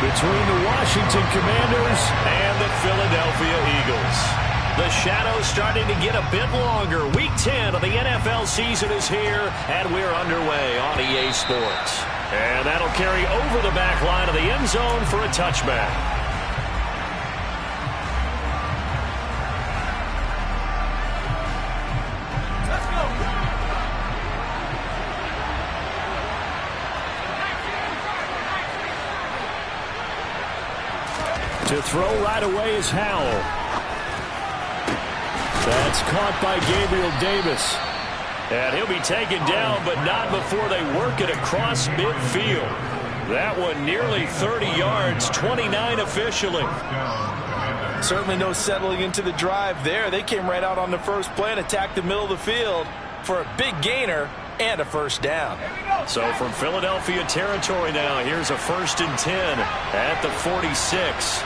between the Washington Commanders and the Philadelphia Eagles. The shadows starting to get a bit longer. Week 10 of the NFL season is here, and we're underway on EA Sports. And that'll carry over the back line of the end zone for a touchback. To throw right away is Howell. That's caught by Gabriel Davis. And he'll be taken down, but not before they work it across midfield. That one nearly 30 yards, 29 officially. Certainly no settling into the drive there. They came right out on the first play and attacked the middle of the field for a big gainer and a first down. So from Philadelphia territory now, here's a 1st and 10 at the 46.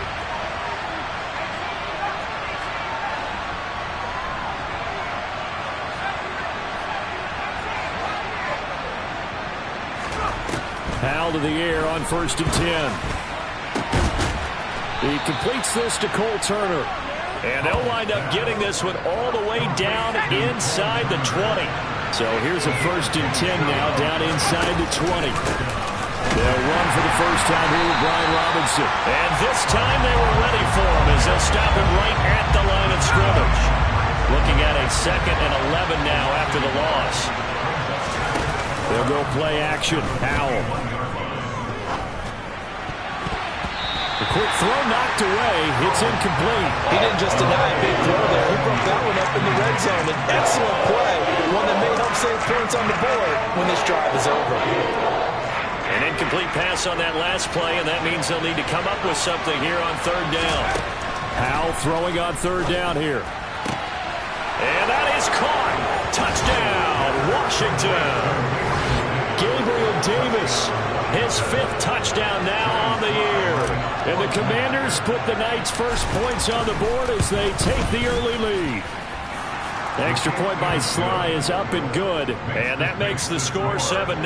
Howell to the air on 1st and 10. He completes this to Cole Turner. And they'll wind up getting this one all the way down inside the 20. So here's a 1st and 10 now down inside the 20. They'll run for the first time here with Brian Robinson. And this time they were ready for him as they'll stop him right at the line of scrimmage. Looking at a 2nd and 11 now after the loss. They'll go play action. Howell. The quick throw knocked away. It's incomplete. He didn't just deny a big throw there. He broke that one up in the red zone. An excellent play. One that may help save points on the board when this drive is over. An incomplete pass on that last play, and that means they'll need to come up with something here on 3rd down. Howell throwing on 3rd down here. And that is caught. Touchdown, Washington. Gabriel Davis, his 5th touchdown now on the year. And the Commanders put the Knights' first points on the board as they take the early lead. Extra point by Sly is up and good. And that makes the score 7-0.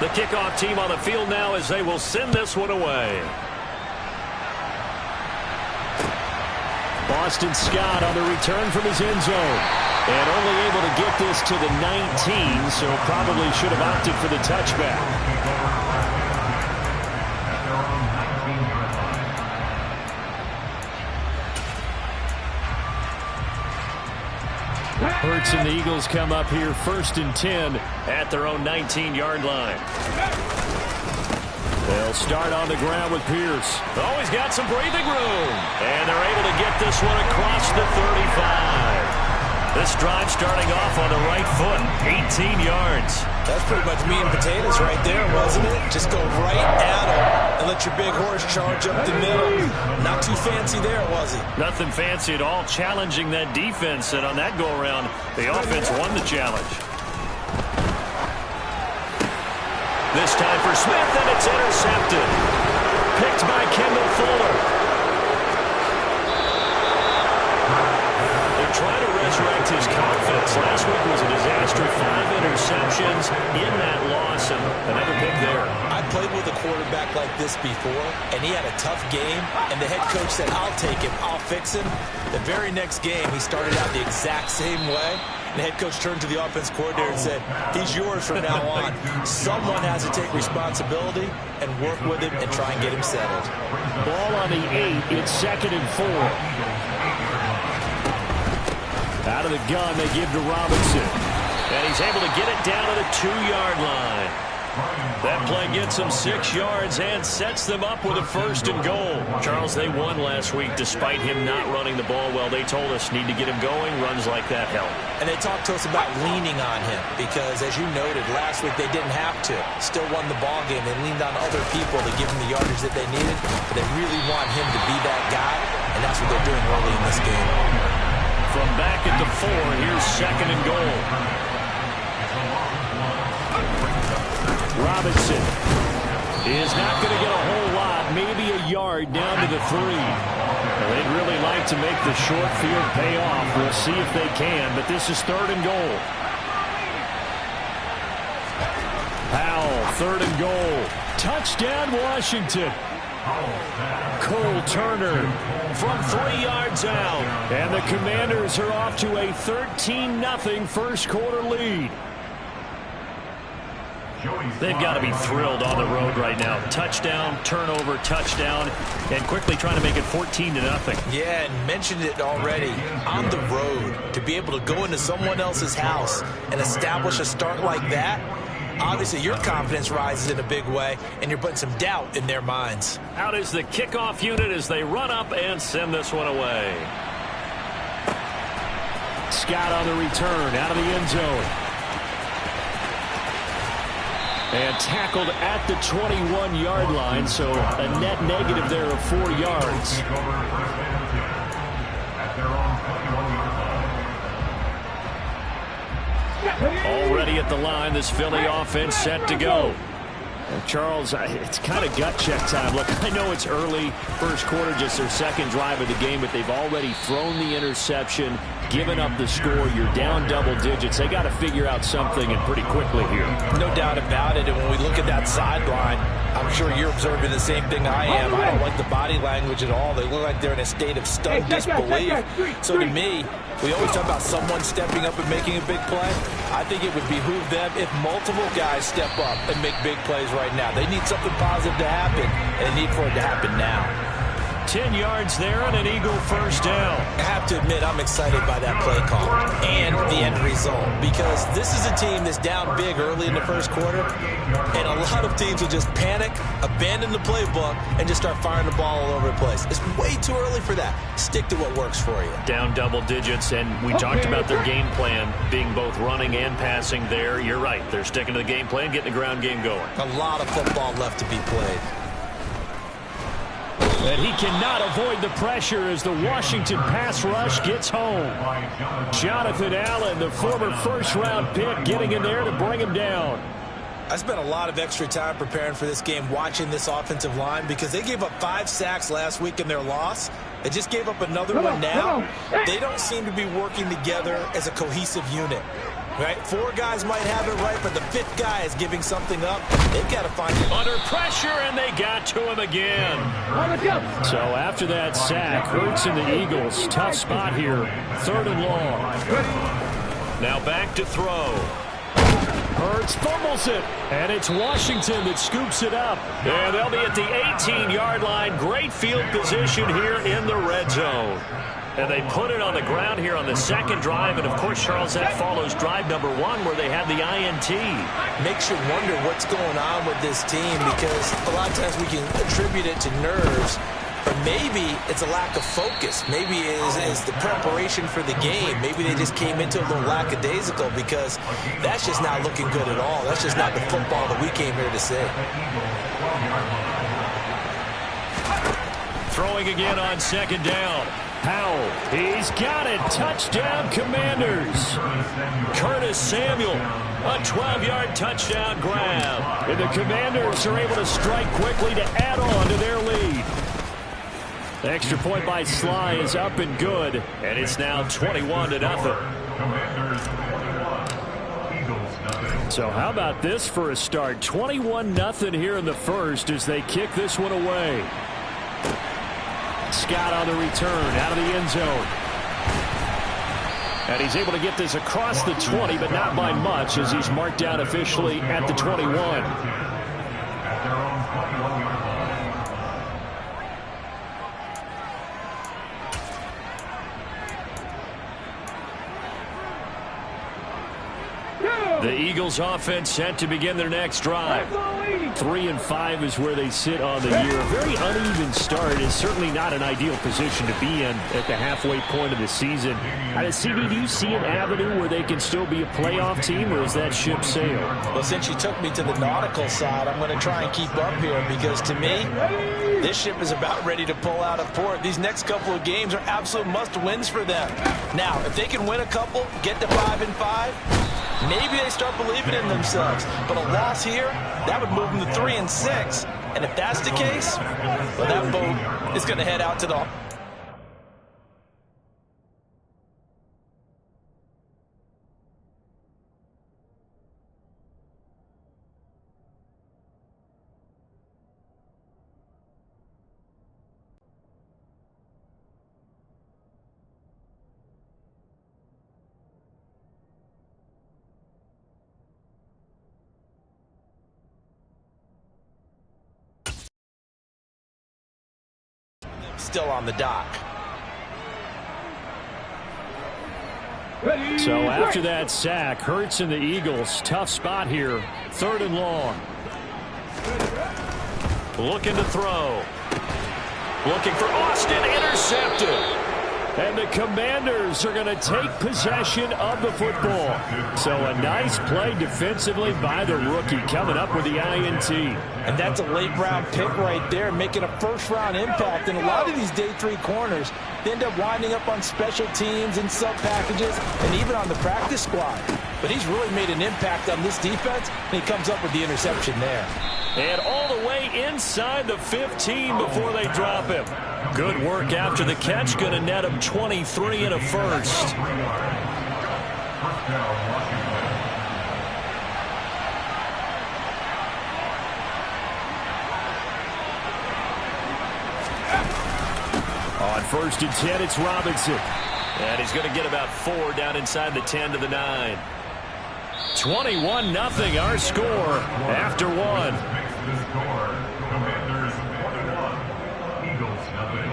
The kickoff team on the field now as they will send this one away. Boston Scott on the return from his end zone. And only able to get this to the 19, so probably should have opted for the touchback. Hurts and the Eagles come up here 1st and 10 at their own 19-yard line. They'll start on the ground with Pierce. Always got some breathing room. And they're able to get this one across the 35. This drive starting off on the right foot, 18 yards. That's pretty much meat and potatoes right there, wasn't it? Just go right at him and let your big horse charge up the middle. Not too fancy there, was he? Nothing fancy at all, challenging that defense. And on that go-around, the offense won the challenge. This time for Smith, and it's intercepted. Picked by Kendall Fuller. They're trying to resurrect his confidence. Last week was a disaster. 5 interceptions in that loss, and another pick there. I played with a quarterback like this before, and he had a tough game, and the head coach said, I'll take him, I'll fix him. The very next game, he started out the exact same way. The head coach turned to the offense coordinator and said, he's yours from now on. Someone has to take responsibility and work with him and try and get him settled. Ball on the 8. It's 2nd and 4. Out of the gun, they give to Robinson. And he's able to get it down to the 2-yard line. That play gets them 6 yards and sets them up with a 1st and goal. Charles, they won last week despite him not running the ball well. They told us need to get him going. Runs like that help. And they talked to us about leaning on him because, as you noted, last week they didn't have to. Still won the ball game. They leaned on other people to give them the yardage that they needed. But they really want him to be that guy, and that's what they're doing early in this game. From back at the 4, here's 2nd and goal. Robinson is not going to get a whole lot, maybe a yard down to the 3. Well, they'd really like to make the short field pay off. We'll see if they can, but this is 3rd and goal. 3rd and goal. Touchdown, Washington. Cole Turner from 3 yards out. And the Commanders are off to a 13-0 first quarter lead. They've got to be thrilled on the road right now. Touchdown, turnover, touchdown, and quickly trying to make it 14-0. Yeah, and mentioned it already. On the road, to be able to go into someone else's house and establish a start like that, obviously your confidence rises in a big way, and you're putting some doubt in their minds. Out is the kickoff unit as they run up and send this one away. Scott on the return, out of the end zone. And tackled at the 21-yard line, so a net negative there of 4 yards. Already at the line, this Philly offense set to go. Charles, it's kind of gut check time. Look, I know it's early, first quarter, just their second drive of the game, but they've already thrown the interception, given up the score. You're down double digits. They got to figure out something, and pretty quickly here. No doubt about it. And when we look at that sideline, I'm sure you're observing the same thing I am. I don't like the body language at all. They look like they're in a state of stunned disbelief. So to me, we always talk about someone stepping up and making a big play. I think it would behoove them if multiple guys step up and make big plays right now. They need something positive to happen, and they need for it to happen now. 10 yards there and an Eagle first down. I have to admit, I'm excited by that play call and the end result, because this is a team that's down big early in the first quarter, and a lot of teams will just panic, abandon the playbook, and just start firing the ball all over the place. It's way too early for that. Stick to what works for you. Down double digits, and we talked about their game plan being both running and passing there. You're right. They're sticking to the game plan, getting the ground game going. A lot of football left to be played. And he cannot avoid the pressure as the Washington pass rush gets home. Jonathan Allen, the former first-round pick, getting in there to bring him down. I spent a lot of extra time preparing for this game, watching this offensive line, because they gave up 5 sacks last week in their loss. They just gave up another one now. They don't seem to be working together as a cohesive unit. Right? 4 guys might have it right, but the 5th guy is giving something up. They've got to find it. Under pressure, and they got to him again. So after that sack, Hurts and the Eagles, tough spot here. 3rd and long. Now back to throw. Hurts fumbles it, and it's Washington that scoops it up. And they'll be at the 18-yard line. Great field position here in the red zone. And they put it on the ground here on the second drive. And, of course, Charles, that follows drive number 1 where they had the INT. Makes you wonder what's going on with this team, because a lot of times we can attribute it to nerves, but maybe it's a lack of focus. Maybe it's the preparation for the game. Maybe they just came into a little lackadaisical, because that's just not looking good at all. That's just not the football that we came here to see. Throwing again on second down. Powell, he's got it. Touchdown, Commanders. Curtis Samuel, a 12-yard touchdown grab. And the Commanders are able to strike quickly to add on to their lead. The extra point by Sly is up and good, and it's now 21-0. So how about this for a start? 21-0 here in the first as they kick this one away. Scott on the return, out of the end zone. And he's able to get this across the 20, but not by much, as he's marked out officially at the 21. The Eagles offense set to begin their next drive. 3-5 is where they sit on the year. A very uneven start is certainly not an ideal position to be in at the halfway point of the season. CD, do you see an avenue where they can still be a playoff team, or is that ship sailed? Well, since you took me to the nautical side, I'm going to try and keep up here, because to me, this ship is about ready to pull out of port. These next couple of games are absolute must-wins for them. Now, if they can win a couple, get to 5-5, maybe they start believing in themselves. But a loss here, that would move them to 3-6. And if that's the case, well, that boat is going to head out to the... still on the dock. So after that sack, Hurts and the Eagles, tough spot here. 3rd and long. Looking to throw. Looking for Austin, intercepted. And the Commanders are going to take possession of the football. So a nice play defensively by the rookie, coming up with the INT. And that's a late-round pick right there, making a first-round impact. And a lot of these day 3 corners, they end up winding up on special teams and sub-packages and even on the practice squad. But he's really made an impact on this defense, and he comes up with the interception there. And all the way inside the 15 before they drop him. Good work after the catch. Going to net him 23 and a first. On 1st and 10, it's Robinson. And he's going to get about 4 down inside the 10 to the 9. 21-0 our score after 1. Commanders 21, Eagles nothing.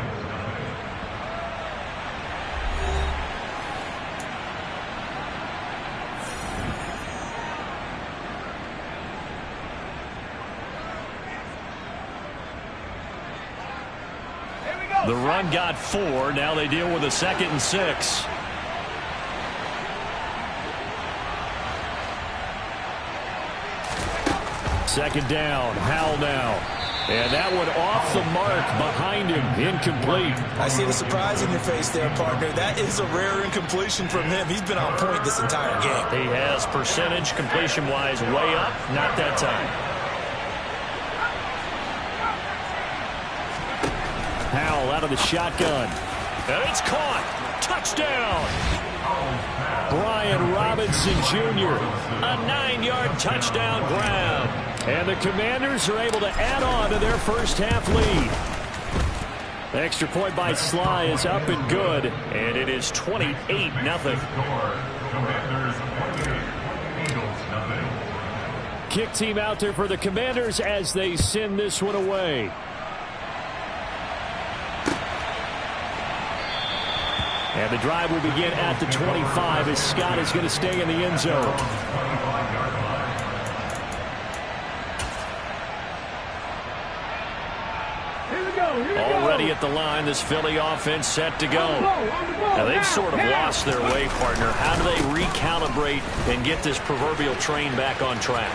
The run got 4. Now they deal with a 2nd and 6. Second down, Howell now. And that one off the mark behind him, incomplete. I see the surprise in your face there, partner. That is a rare incompletion from him. He's been on point this entire game. He has percentage completion-wise way up, not that time. Howell out of the shotgun. And it's caught. Touchdown. Brian Robinson Jr. A 9-yard touchdown grab. And the Commanders are able to add on to their first half lead. The extra point by Sly is up and good. And it is 28-0. Commanders 28, Eagles nothing. Kick team out there for the Commanders as they send this one away. And the drive will begin at the 25 as Scott is going to stay in the end zone. Already at the line, this Philly offense set to go. Now they've sort of lost their way, partner. How do they recalibrate and get this proverbial train back on track?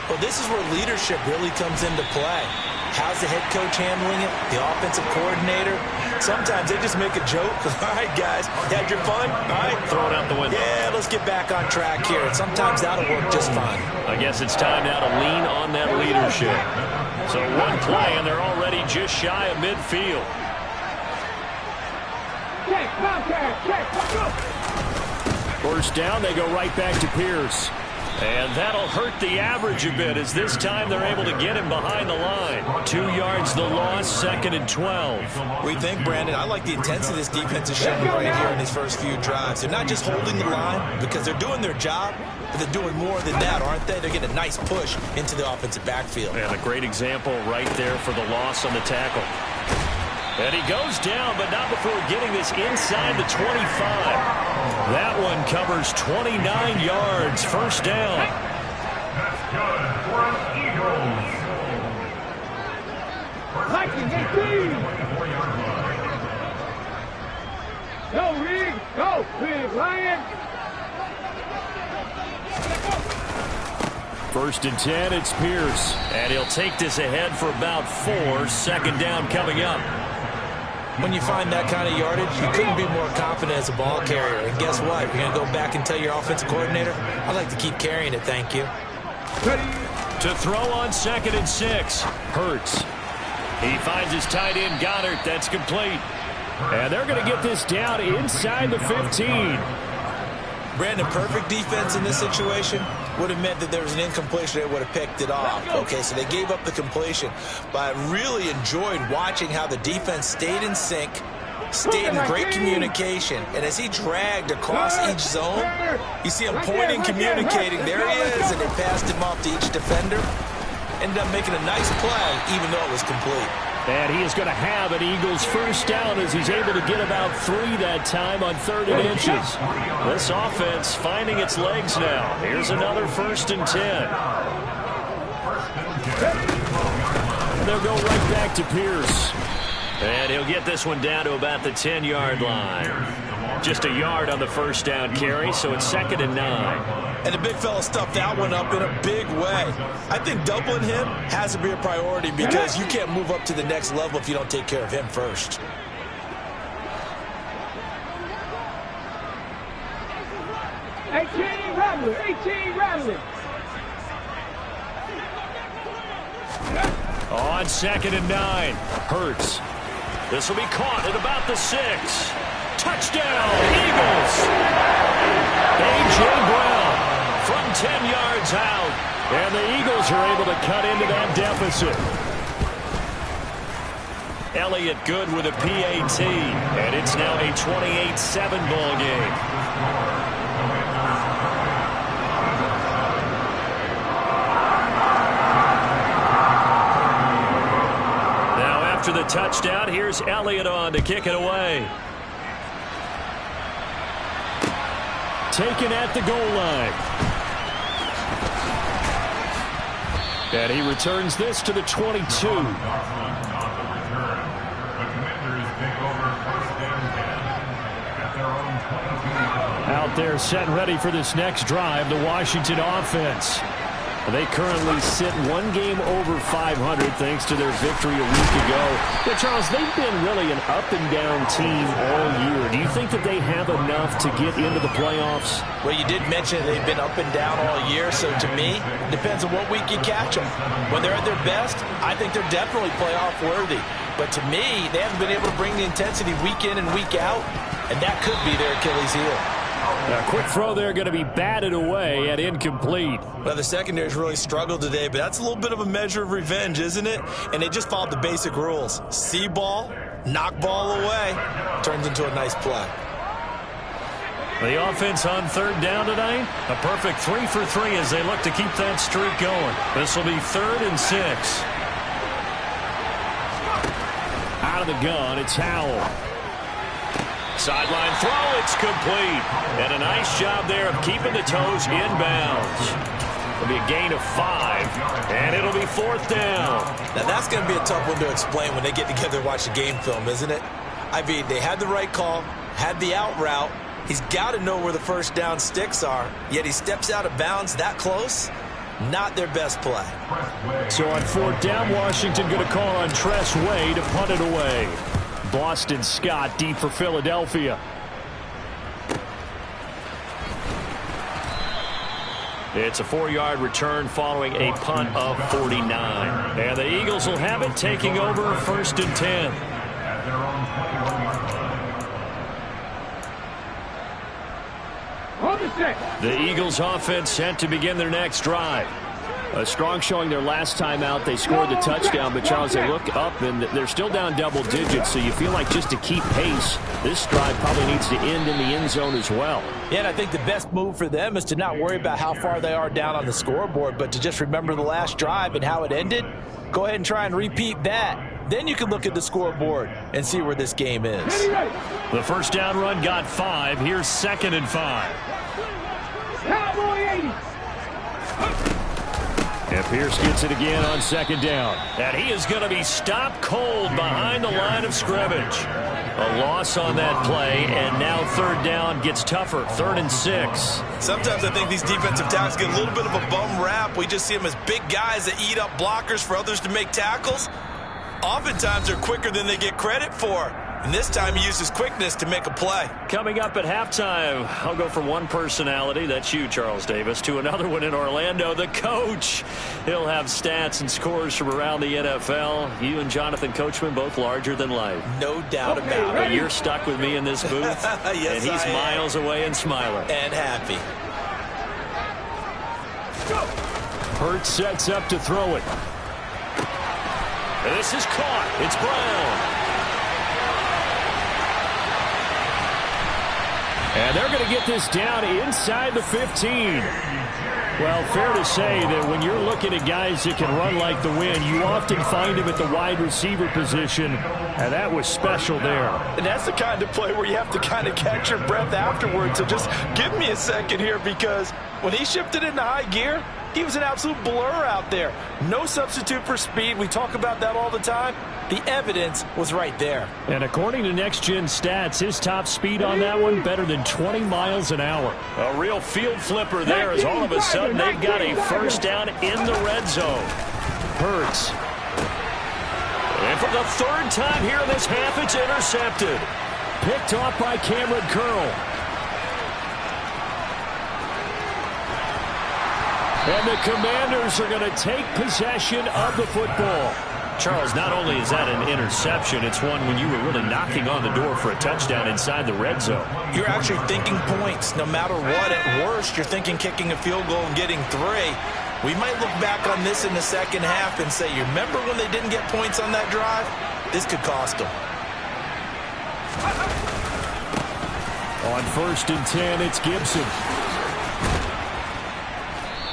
Well, this is where leadership really comes into play. How's the head coach handling it? The offensive coordinator? Sometimes they just make a joke. All right, guys, you had your fun? All right. Throw it out the window. Yeah, let's get back on track here. And sometimes that'll work just fine. I guess it's time now to lean on that leadership. So one play, and they're already just shy of midfield. First down, they go right back to Pierce. And that'll hurt the average a bit as this time they're able to get him behind the line. 2 yards the loss, 2nd and 12. We think, Brandon, I like the intensity this defense is showing right here in these first few drives. They're not just holding the line because they're doing their job, but they're doing more than that, aren't they? They're getting a nice push into the offensive backfield. And a great example right there for the loss on the tackle. And he goes down, but not before getting this inside the 25. That one covers 29 yards. First down. That's good for the Eagles. Go, Reed! Go, Big Lion! First and 10, it's Pierce. And he'll take this ahead for about 4. Second down coming up. When you find that kind of yardage, you couldn't be more confident as a ball carrier. And guess what? You're going to go back and tell your offensive coordinator, I'd like to keep carrying it, thank you. To throw on 2nd and 6. Hurts. He finds his tight end, Goddard. That's complete. And they're going to get this down inside the 15. Brandon, perfect defense in this situation would have meant that there was an incompletion. They would have picked it off. Okay, so they gave up the completion. But I really enjoyed watching how the defense stayed in sync, stayed in great communication. And as he dragged across each zone, you see him pointing, communicating. There he is, and they passed him off to each defender. Ended up making a nice play, even though it was complete. And he is going to have an Eagles first down as he's able to get about 3 that time on 3rd and inches. This offense finding its legs now. Here's another 1st and 10. And they'll go right back to Pierce. And he'll get this one down to about the 10-yard line. Just a yard on the first down carry, so it's 2nd and 9. And the big fella stuffed that one up in a big way. I think doubling him has to be a priority because you can't move up to the next level if you don't take care of him first. Eighteen rattling. On 2nd and 9, Hurts. This will be caught at about the 6. Touchdown, Eagles! A.J. Brown from 10 yards out. And the Eagles are able to cut into that deficit. Elliott good with a PAT. And it's now a 28-7 ball game. After the touchdown, here's Elliott on to kick it away. Taken at the goal line. And he returns this to the 22. Out there set and ready for this next drive, the Washington offense. They currently sit 1 game over 500 thanks to their victory a week ago. But, Charles, they've been really an up-and-down team all year. Do you think that they have enough to get into the playoffs? Well, you did mention they've been up and down all year, so to me, it depends on what week you catch them. When they're at their best, I think they're definitely playoff worthy. But to me, they haven't been able to bring the intensity week in and week out, and that could be their Achilles heel. A quick throw there going to be batted away and incomplete. Well, the secondary's really struggled today, but that's a little bit of a measure of revenge, isn't it? And they just followed the basic rules. See ball, knock ball away, turns into a nice play. The offense on 3rd down tonight, a perfect 3 for 3 as they look to keep that streak going. This will be 3rd and 6. Out of the gun, it's Howell. Sideline throw, it's complete. And a nice job there of keeping the toes inbounds. It'll be a gain of 5, and it'll be 4th down. Now, that's going to be a tough one to explain when they get together and watch the game film, isn't it? I mean, they had the right call, had the out route. He's got to know where the first down sticks are, yet he steps out of bounds that close. Not their best play. So on 4th down, Washington going to call on Tress Way to punt it away. Boston Scott deep for Philadelphia. It's a 4-yard return following a punt of 49. And the Eagles will have it taking over 1st and 10. The Eagles offense set to begin their next drive. A strong showing their last time out. They scored the touchdown, but Charles, they look up and they're still down double digits, so you feel like just to keep pace, this drive probably needs to end in the end zone as well. Yeah, and I think the best move for them is to not worry about how far they are down on the scoreboard, but to just remember the last drive and how it ended. Go ahead and try and repeat that. Then you can look at the scoreboard and see where this game is. The first down run got 5. Here's 2nd and 5. Cowboy 80. And Pierce gets it again on 2nd down. And he is going to be stopped cold behind the line of scrimmage. A loss on that play, and now 3rd down gets tougher. 3rd and 6. Sometimes I think these defensive tackles get a little bit of a bum rap. We just see them as big guys that eat up blockers for others to make tackles. Oftentimes they're quicker than they get credit for. And this time he uses quickness to make a play. Coming up at halftime, I'll go from one personality, that's you, Charles Davis, to another one in Orlando, the coach. He'll have stats and scores from around the NFL. You and Jonathan Coachman, both larger than life. No doubt about it. But you're stuck with me in this booth, yes, and he's miles away and smiling. And happy. Hurts sets up to throw it. This is caught. It's Brown. And they're going to get this down inside the 15. Well, fair to say that when you're looking at guys that can run like the wind, you often find them at the wide receiver position, and that was special there. And that's the kind of play where you have to kind of catch your breath afterwards. So just give me a second here, because when he shifted into high gear, he was an absolute blur out there. No substitute for speed. We talk about that all the time. The evidence was right there. And according to Next Gen Stats, his top speed on that one better than 20 miles an hour. A real field flipper there, as all of a sudden they've got a first down in the red zone. Hurts. And for the third time here in this half, it's intercepted. Picked off by Cameron Curl. And the Commanders are going to take possession of the football. Charles, not only is that an interception, it's one when you were really knocking on the door for a touchdown inside the red zone. You're actually thinking points. No matter what, at worst, you're thinking kicking a field goal and getting 3. We might look back on this in the second half and say, you remember when they didn't get points on that drive? This could cost them. On 1st and 10, it's Gibson.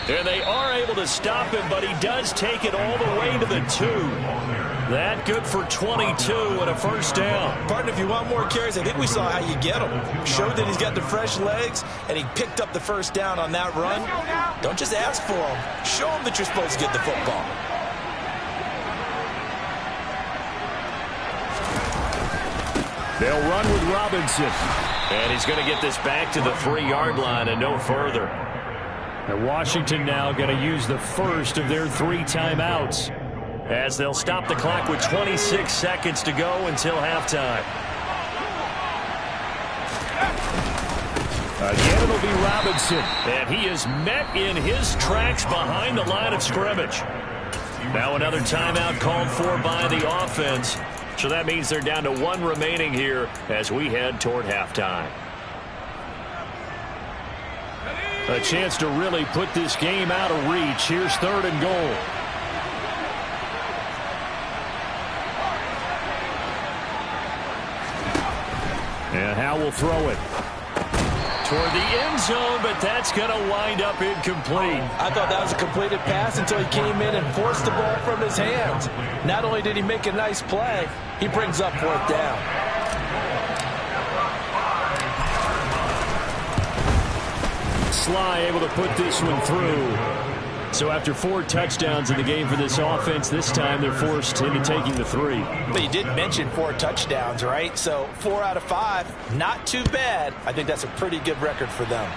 And they are able to stop him, but he does take it all the way to the 2. That good for 22 and a first down. Partner, if you want more carries, I think we saw how you get him. Showed that he's got the fresh legs, and he picked up the first down on that run. Don't just ask for him. Show him that you're supposed to get the football. They'll run with Robinson. And he's going to get this back to the 3-yard line and no further. And Washington now going to use the first of their 3 timeouts, as they'll stop the clock with 26 seconds to go until halftime. Again, it'll be Robinson, and he is met in his tracks behind the line of scrimmage. Now another timeout called for by the offense, so that means they're down to 1 remaining here as we head toward halftime. A chance to really put this game out of reach. Here's 3rd and goal. And Howe will throw it toward the end zone, but that's going to wind up incomplete. I thought that was a completed pass until he came in and forced the ball from his hands. Not only did he make a nice play, he brings up 4th down. Sly able to put this one through. So after 4 touchdowns in the game for this offense, this time they're forced into taking the 3. But you did mention 4 touchdowns, right? So 4 out of 5, not too bad. I think that's a pretty good record for them.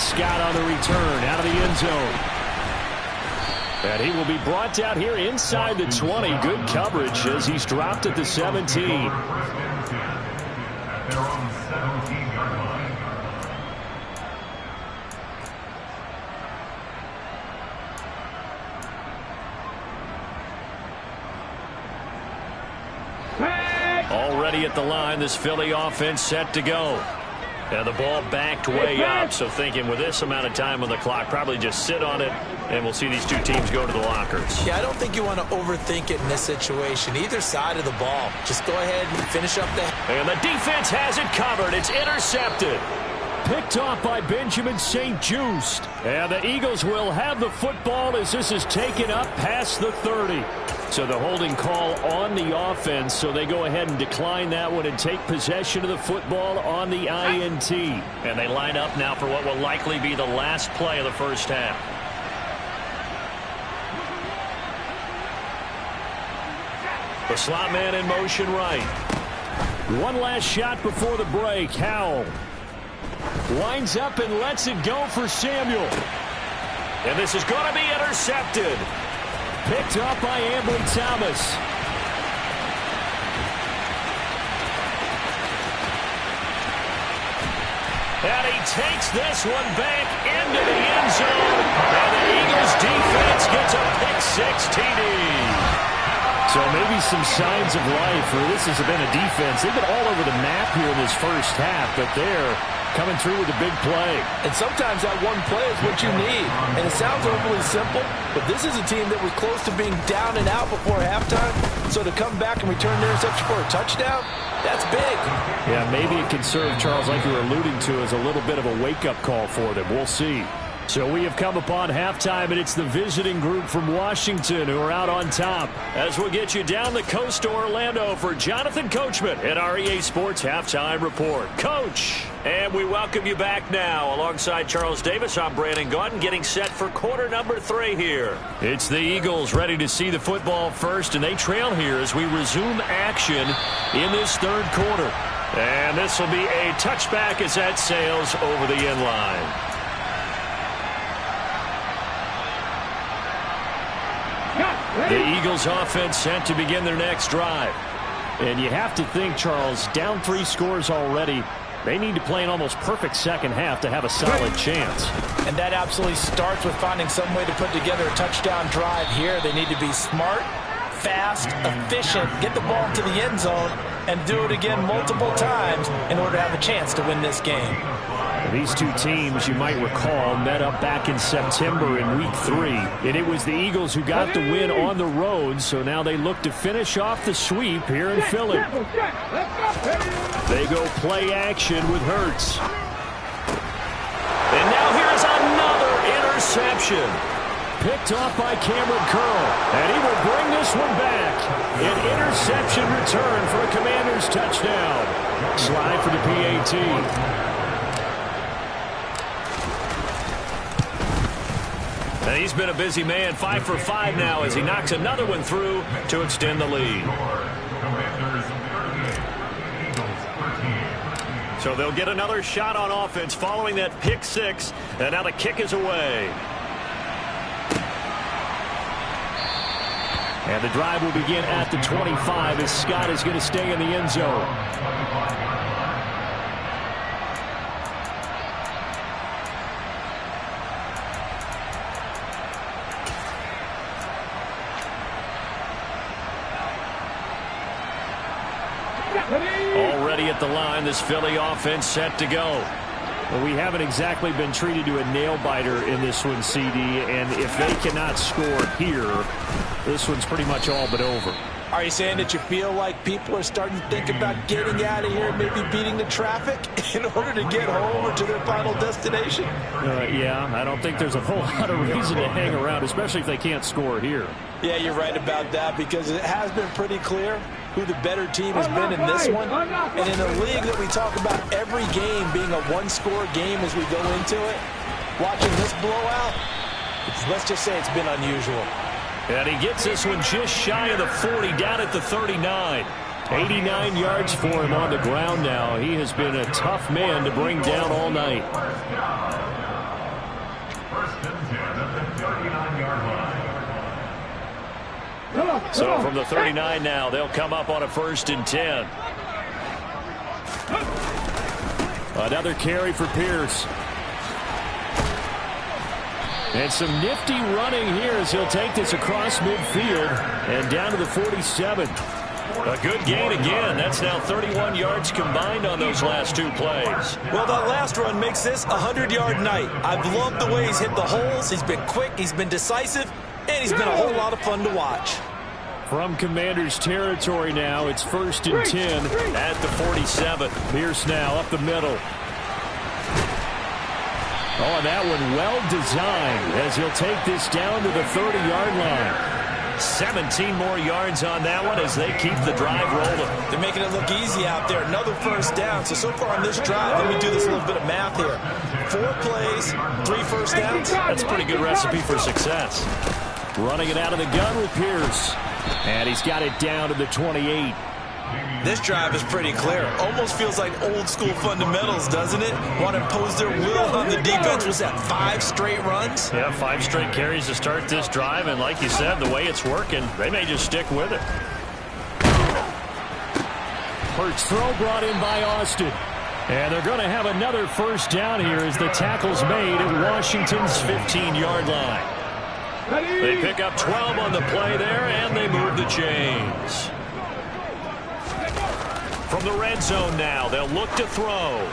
Scott on the return out of the end zone. And he will be brought down here inside the 20. Good coverage as he's dropped at the 17. Already at the line, this Philly offense set to go. And the ball backed way up, so thinking with this amount of time on the clock, probably just sit on it, and we'll see these 2 teams go to the lockers. Yeah, I don't think you want to overthink it in this situation. Either side of the ball. Just go ahead and finish up the... And the defense has it covered. It's intercepted. Picked off by Benjamin St-Juste. And the Eagles will have the football as this is taken up past the 30. So the holding call on the offense, so they go ahead and decline that one and take possession of the football on the INT. And they line up now for what will likely be the last play of the first half. The slot man in motion right. One last shot before the break. Howell winds up and lets it go for Samuel. And this is going to be intercepted. Picked up by Ambry Thomas. And he takes this one back into the end zone. And the Eagles defense gets a pick-6 TD. So maybe some signs of life, or this has been a defense. They've been all over the map here in this first half, but they're coming through with a big play. And sometimes that one play is what you need. And it sounds overly simple, but this is a team that was close to being down and out before halftime. So to come back and return the interception for a touchdown, that's big. Yeah, maybe it can serve, Charles, like you were alluding to, as a little bit of a wake-up call for them. We'll see. So we have come upon halftime, and it's the visiting group from Washington who are out on top. As we'll get you down the coast to Orlando for Jonathan Coachman at our EA Sports Halftime Report. Coach, and we welcome you back now. Alongside Charles Davis, I'm Brandon Gaudin, getting set for quarter number 3 here. It's the Eagles ready to see the football first, and they trail here as we resume action in this third quarter. And this will be a touchback as that sails over the end line. The Eagles offense set to begin their next drive. And you have to think, Charles, down 3 scores already. They need to play an almost perfect second half to have a solid chance. And that absolutely starts with finding some way to put together a touchdown drive here. They need to be smart, fast, efficient, get the ball to the end zone, and do it again multiple times in order to have a chance to win this game. These two teams, you might recall, met up back in September in Week 3. And it was the Eagles who got the win on the road, so now they look to finish off the sweep here in Philly. They go play action with Hurts. And now here is another interception. Picked off by Cameron Curl, and he will bring this one back. An interception return for a Commanders touchdown. Slide for the PAT. And he's been a busy man, 5 for 5 now as he knocks another one through to extend the lead. So they'll get another shot on offense following that pick 6, and now the kick is away. And the drive will begin at the 25 as Scott is going to stay in the end zone. Already at the line, this Philly offense set to go. Well, we haven't exactly been treated to a nail-biter in this one, CD, and if they cannot score here, this one's pretty much all but over. Are you saying that you feel like people are starting to think about getting out of here, maybe beating the traffic in order to get home or to their final destination? Yeah, I don't think there's a whole lot of reason to hang around, especially if they can't score here. Yeah, you're right about that, because it has been pretty clear who the better team has been in this one. And in a league that we talk about every game being a one-score game as we go into it, watching this blowout, let's just say it's been unusual. And he gets this one just shy of the 40, down at the 39. 89 yards for him on the ground now. He has been a tough man to bring down all night. First and 10 at the 39-yard line. So from the 39 now, they'll come up on a 1st and 10. Another carry for Pierce. And some nifty running here as he'll take this across midfield and down to the 47. A good gain again. That's now 31 yards combined on those last 2 plays. Well, that last run makes this a 100-yard night. I've loved the way he's hit the holes. He's been quick, he's been decisive, and he's been a whole lot of fun to watch. From Commanders territory now, it's 1st and 10 at the 47. Pierce now up the middle. Oh, and that one well designed as he'll take this down to the 30-yard line. 17 more yards on that one as they keep the drive rolling. They're making it look easy out there. Another 1st down. So far on this drive, let me do this little bit of math here. 4 plays, 3 1st downs. That's a pretty good recipe for success. Running it out of the gun with Pierce. And he's got it down to the 28. This drive is pretty clear. Almost feels like old school fundamentals, doesn't it? Want to impose their will on the defense. Was that 5 straight runs? Yeah, 5 straight carries to start this drive. And like you said, the way it's working, they may just stick with it. Hurts throw brought in by Austin. And they're going to have another 1st down here as the tackle's made at Washington's 15-yard line. They pick up 12 on the play there, and they move the chains. From the red zone now, they'll look to throw.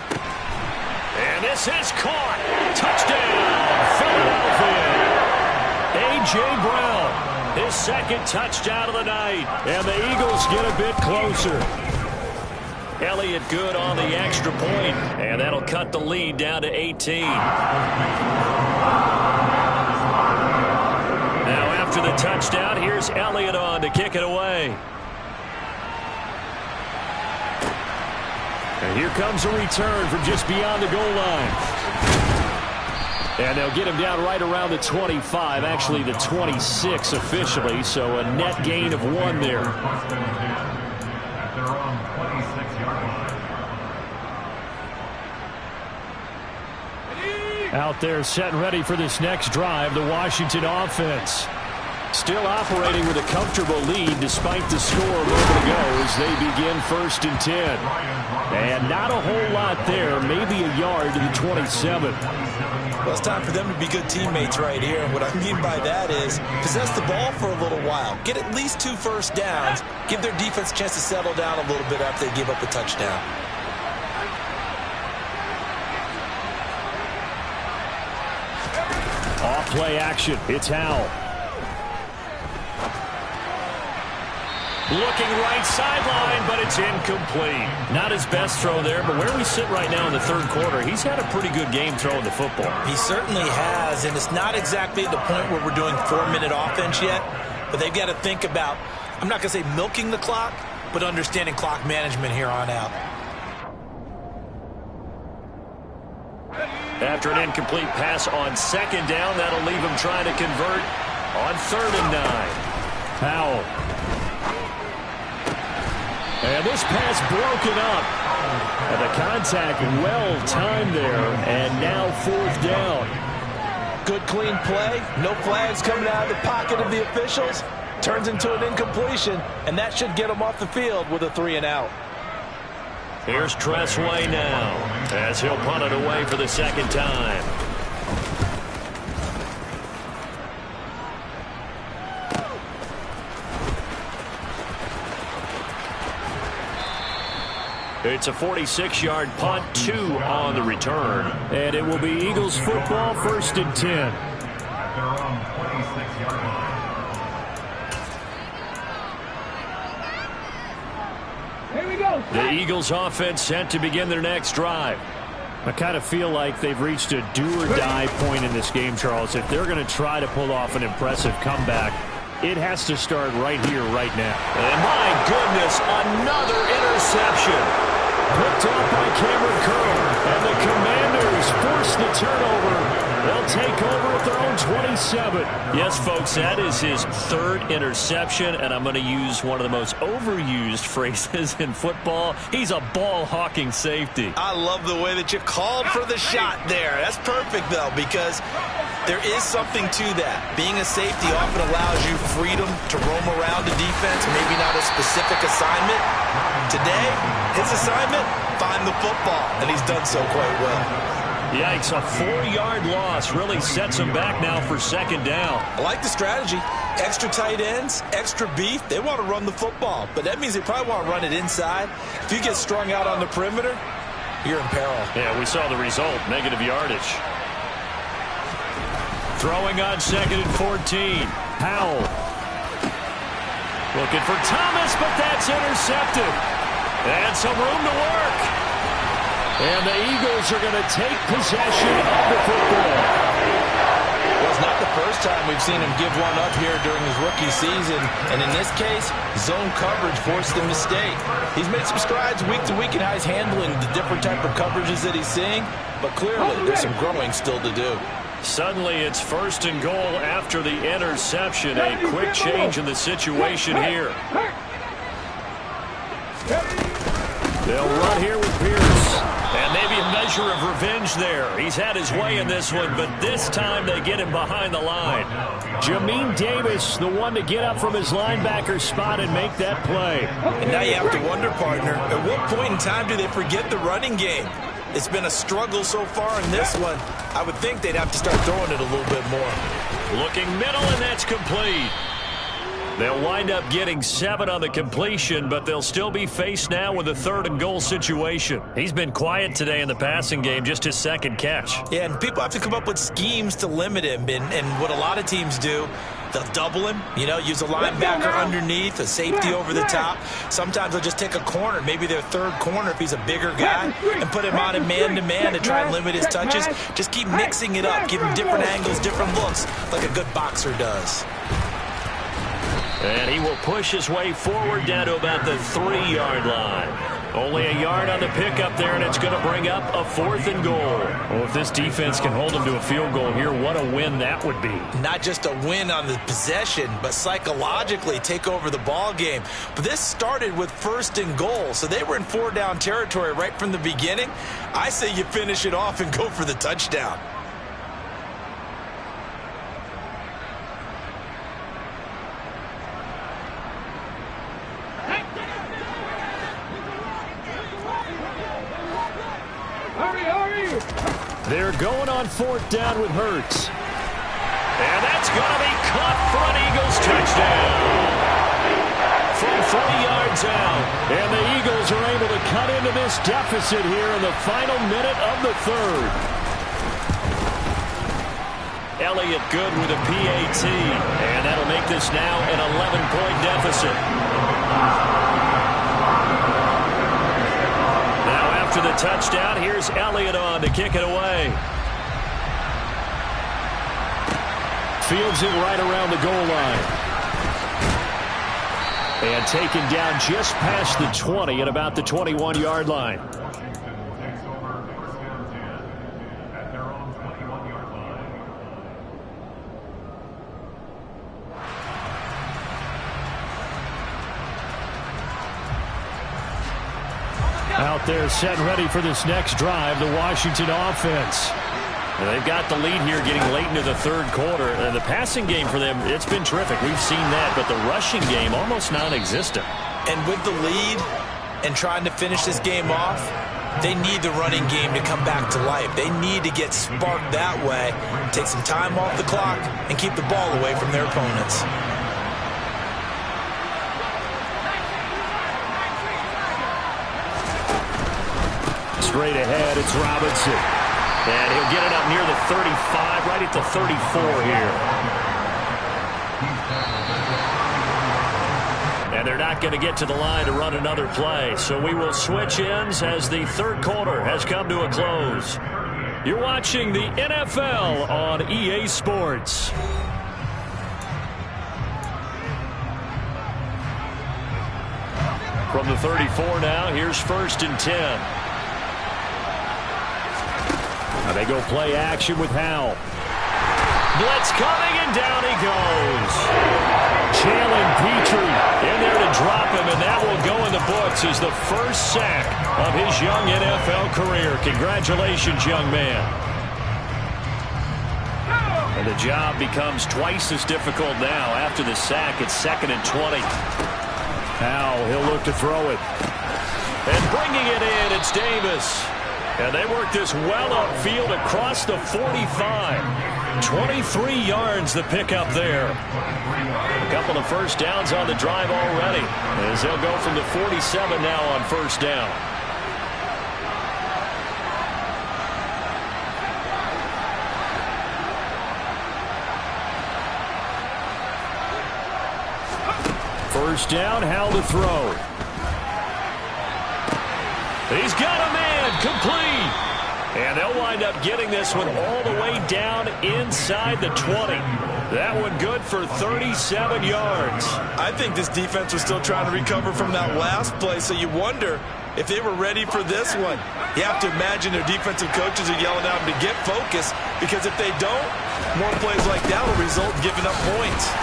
And this is caught. Touchdown, Philadelphia. A.J. Brown, his second touchdown of the night. And the Eagles get a bit closer. Elliott good on the extra point, and that'll cut the lead down to 18. Now after the touchdown, here's Elliott on to kick it away. And here comes a return from just beyond the goal line. And they'll get him down right around the 25, actually the 26 officially, so a net gain of 1 there. Out there set and ready for this next drive, the Washington offense. Still operating with a comfortable lead despite the score a moment ago as they begin 1st and 10. And not a whole lot there, maybe a yard to the 27. Well, it's time for them to be good teammates right here. And what I mean by that is possess the ball for a little while. Get at least 2 first downs. Give their defense a chance to settle down a little bit after they give up a touchdown. Off play action. It's Howell. Looking right sideline, but it's incomplete. Not his best throw there, but where we sit right now in the 3rd quarter, he's had a pretty good game throwing the football. He certainly has, and it's not exactly at the point where we're doing 4-minute offense yet, but they've got to think about, I'm not going to say milking the clock, but understanding clock management here on out. After an incomplete pass on 2nd down, that'll leave him trying to convert on 3rd and 9. Howell. And this pass broken up. And the contact well timed there. And now 4th down. Good clean play. No flags coming out of the pocket of the officials. Turns into an incompletion. And that should get them off the field with a 3 and out. Here's Tressway now as he'll punt it away for the 2nd time. It's a 46-yard punt, 2 on the return. And it will be Eagles football, 1st and 10. At their own 26-yard line. Here we go. The Eagles offense set to begin their next drive. I kind of feel like they've reached a do-or-die point in this game, Charles. If they're going to try to pull off an impressive comeback, it has to start right here, right now. And my goodness, another interception. Picked off by Cameron Curl. And the Commanders force the turnover. They'll take over at their own 27. Yes, folks, that is his 3rd interception, and I'm going to use one of the most overused phrases in football. He's a ball-hawking safety. I love the way that you called for the shot there. That's perfect, though, because there is something to that. Being a safety often allows you freedom to roam around the defense, maybe not a specific assignment. Today, his assignment, find the football, and he's done so quite well. Yikes, a 4-yard loss really sets him back now for 2nd down. I like the strategy. Extra tight ends, extra beef. They want to run the football, but that means they probably want to run it inside. If you get strung out on the perimeter, you're in peril. Yeah, we saw the result, negative yardage. Throwing on 2nd and 14. Howell. Looking for Thomas, but that's intercepted. And some room to work. And the Eagles are going to take possession of the football. Well, it's not the first time we've seen him give one up here during his rookie season. And in this case, zone coverage forced the mistake. He's made some strides week to week in how he's handling the different type of coverages that he's seeing. But clearly, there's some growing still to do. Suddenly, it's 1st and goal after the interception. A quick change in the situation here. They'll run here with Pierce. And maybe a measure of revenge there. He's had his way in this one, but this time they get him behind the line. Jamin Davis, the one to get up from his linebacker spot and make that play. And now you have to wonder, partner, at what point in time do they forget the running game? It's been a struggle so far in this one. I would think they'd have to start throwing it a little bit more. Looking middle, and that's complete. They'll wind up getting 7 on the completion, but they'll still be faced now with a 3rd and goal situation. He's been quiet today in the passing game, just his 2nd catch. Yeah, and people have to come up with schemes to limit him. And what a lot of teams do, they'll double him, use a linebacker underneath, a safety over the top. Sometimes they'll just take a corner, maybe their 3rd corner if he's a bigger guy, and put him on a man-to-man to try and limit his touches. Just keep mixing it up, give him different angles, different looks, like a good boxer does. And he will push his way forward down to about the 3-yard line. Only a yard on the pickup there, and it's going to bring up a 4th and goal. Well, if this defense can hold them to a field goal here, what a win that would be. Not just a win on the possession, but psychologically take over the ball game. But this started with 1st and goal, so they were in 4-down territory right from the beginning. I say you finish it off and go for the touchdown. They're going on 4th down with Hurts. And that's going to be caught for an Eagles touchdown. From 30 yards out. And the Eagles are able to cut into this deficit here in the final minute of the 3rd. Elliott good with a PAT. And that'll make this now an 11-point deficit. To the touchdown, here's Elliott on to kick it away. Fields it right around the goal line. And taken down just past the 20 at about the 21-yard line. Out there set and ready for this next drive, the Washington offense. And they've got the lead here getting late into the 3rd quarter. The passing game for them, it's been terrific. We've seen that, but the rushing game almost non-existent. And with the lead and trying to finish this game off, they need the running game to come back to life. They need to get sparked that way, take some time off the clock, and keep the ball away from their opponents. Straight ahead, it's Robinson. And he'll get it up near the 35, right at the 34 here. And they're not going to get to the line to run another play. So we will switch ends as the 3rd quarter has come to a close. You're watching the NFL on EA Sports. From the 34 now, here's 1st and 10. Now they go play action with Howell. Blitz coming, and down he goes. Jalen Petrie in there to drop him, and that will go in the books as the first sack of his young NFL career. Congratulations, young man. And the job becomes twice as difficult now after the sack. It's 2nd and 20. Howell, he'll look to throw it. And bringing it in, it's Davis. And they work this well upfield across the 45. 23 yards the pickup there. A couple of 1st downs on the drive already, as they'll go from the 47 now on 1st down. First down, Howell to throw. He's got a man, complete. And they'll wind up getting this one all the way down inside the 20. That one good for 37 yards. I think this defense was still trying to recover from that last play, so you wonder if they were ready for this one. You have to imagine their defensive coaches are yelling at them to get focused, because if they don't, more plays like that will result in giving up points.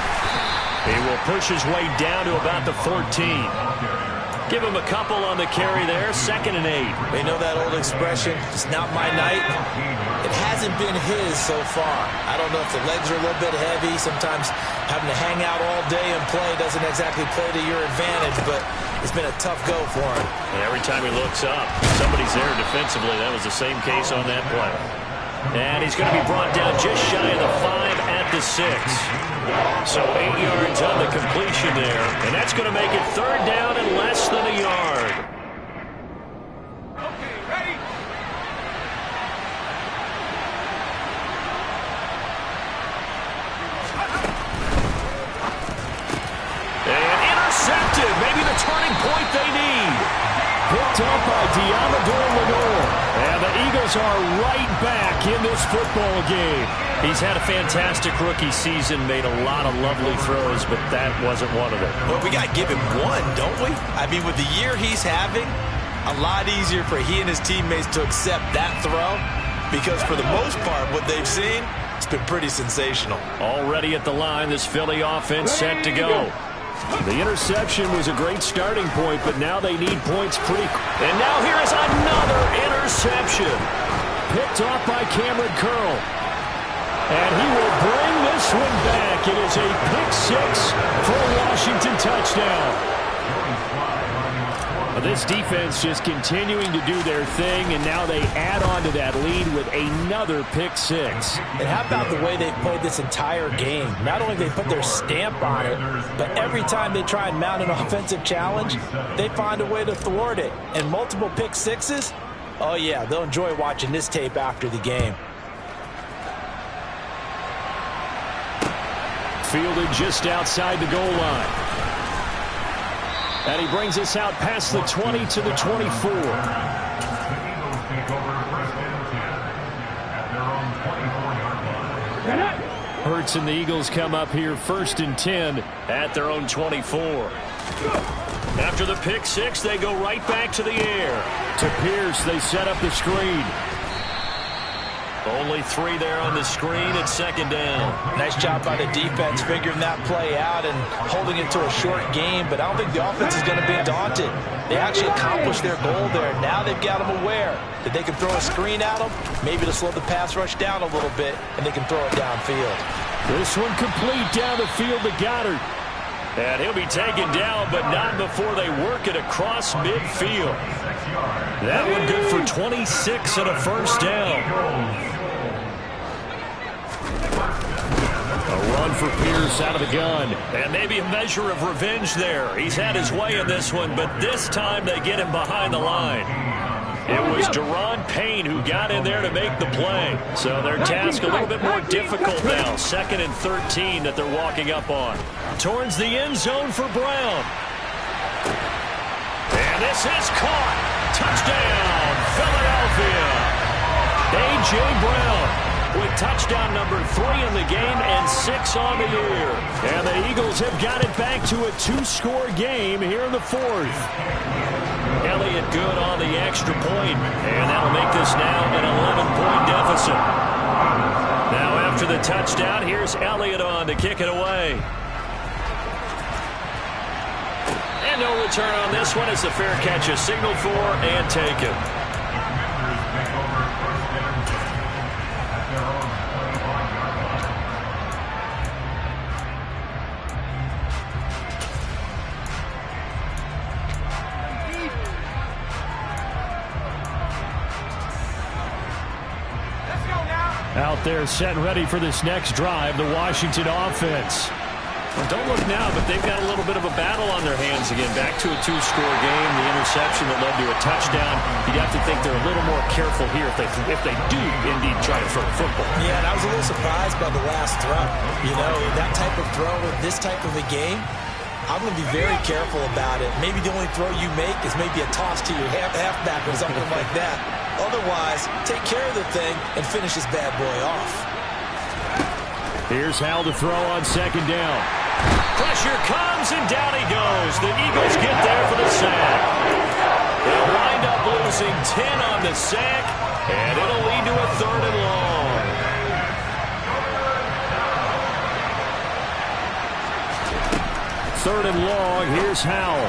He will push his way down to about the 14. Give him a couple on the carry there. 2nd and 8. You know that old expression, it's not my night? It hasn't been his so far. I don't know if the legs are a little bit heavy. Sometimes having to hang out all day and play doesn't exactly play to your advantage, but it's been a tough go for him. And every time he looks up, somebody's there defensively. That was the same case on that play. And he's going to be brought down just shy of the 5 at the 6. So 8 yards on the completion there. And that's going to make it 3rd down and less than a yard. Okay, ready? And intercepted. Maybe the turning point they need. Picked up by Deommodore Lenoir. And the Eagles are right back in this football game. He's had a fantastic rookie season, made a lot of lovely throws, but that wasn't one of them. Well, we got to give him one, don't we? I mean, with the year he's having, a lot easier for he and his teammates to accept that throw because for the most part, what they've seen, it's been pretty sensational. Already at the line, this Philly offense set to go. The interception was a great starting point, but now they need points pretty. And now here is another interception. Picked off by Cameron Curl. And he will bring this one back. It is a pick-6 for a Washington touchdown. This defense just continuing to do their thing, and now they add on to that lead with another pick-6. And how about the way they've played this entire game? Not only they put their stamp on it, but every time they try and mount an offensive challenge, they find a way to thwart it. And multiple pick-6s, oh yeah, they'll enjoy watching this tape after the game. Fielded just outside the goal line. And he brings us out past the 20 to the 24. The Eagles take over 1st and 10 at their own 24-yard line. Hurts and the Eagles come up here 1st and 10 at their own 24. After the pick-6, they go right back to the air. To Pierce, they set up the screen. Only 3 there on the screen at 2nd down. Nice job by the defense figuring that play out and holding it to a short game, but I don't think the offense is going to be daunted. They actually accomplished their goal there. Now they've got them aware that they can throw a screen at them, maybe to slow the pass rush down a little bit, and they can throw it downfield. This one complete down the field to Goddard. And he'll be taken down, but not before they work it across midfield. That one good for 26 and a 1st down. A run for Pierce out of the gun. And maybe a measure of revenge there. He's had his way in this one, but this time they get him behind the line. It was Deron Payne who got in there to make the play. So their task a little bit more difficult now. 2nd and 13 that they're walking up on. Towards the end zone for Brown. And this is caught. Touchdown, Philadelphia. A.J. Brown with touchdown number 3 in the game and 6 on the year. And the Eagles have got it back to a 2-score game here in the 4th. Elliott good on the extra point, and that'll make this now an 11-point deficit. Now after the touchdown, here's Elliott on to kick it away. And no return on this one as the fair catch is signaled for and taken. Out there set and ready for this next drive, the Washington offense. Well, don't look now, but they've got a little bit of a battle on their hands again. Back to a 2-score game, the interception that led to a touchdown. You'd have to think they're a little more careful here if they do indeed try to throw the football. Yeah, and I was a little surprised by the last throw. You know, that type of throw in this type of a game, I'm going to be very careful about it. Maybe the only throw you make is maybe a toss to your halfback or something like that. Otherwise, take care of the thing and finish this bad boy off. Here's Hal to throw on 2nd down. Pressure comes, and down he goes. The Eagles get there for the sack. They'll wind up losing 10 on the sack, and it'll lead to a 3rd and long. Third and long, here's Howell.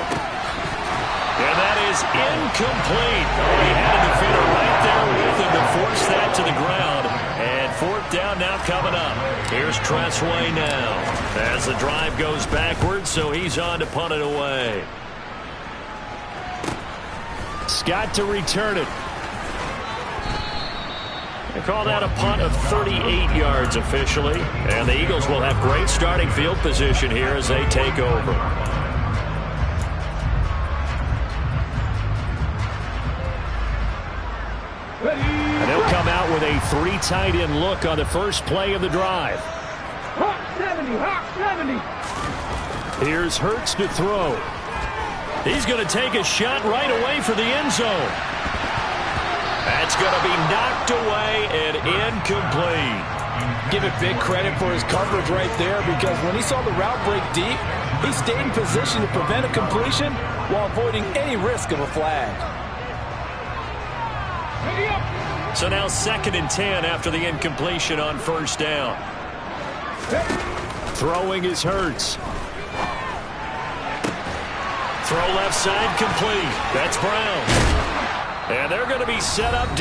And that is incomplete. Oh, he had a defender right there with him to force that to the ground. And fourth down now coming up. Here's Tressway now. As the drive goes backwards, so he's on to punt it away. Scott to return it. They call that a punt of 38 yards officially. And the Eagles will have great starting field position here as they take over. And they'll come out with a 3 tight end look on the first play of the drive. Hawk 70, Hawk 70. Here's Hurts to throw. He's going to take a shot right away for the end zone. That's going to be knocked away and incomplete. Give it big credit for his coverage right there, because when he saw the route break deep, he stayed in position to prevent a completion while avoiding any risk of a flag. So now 2nd and 10 after the incompletion on first down. Throwing is Hurts. Throw left side complete. That's Brown. And they're going to be set up down.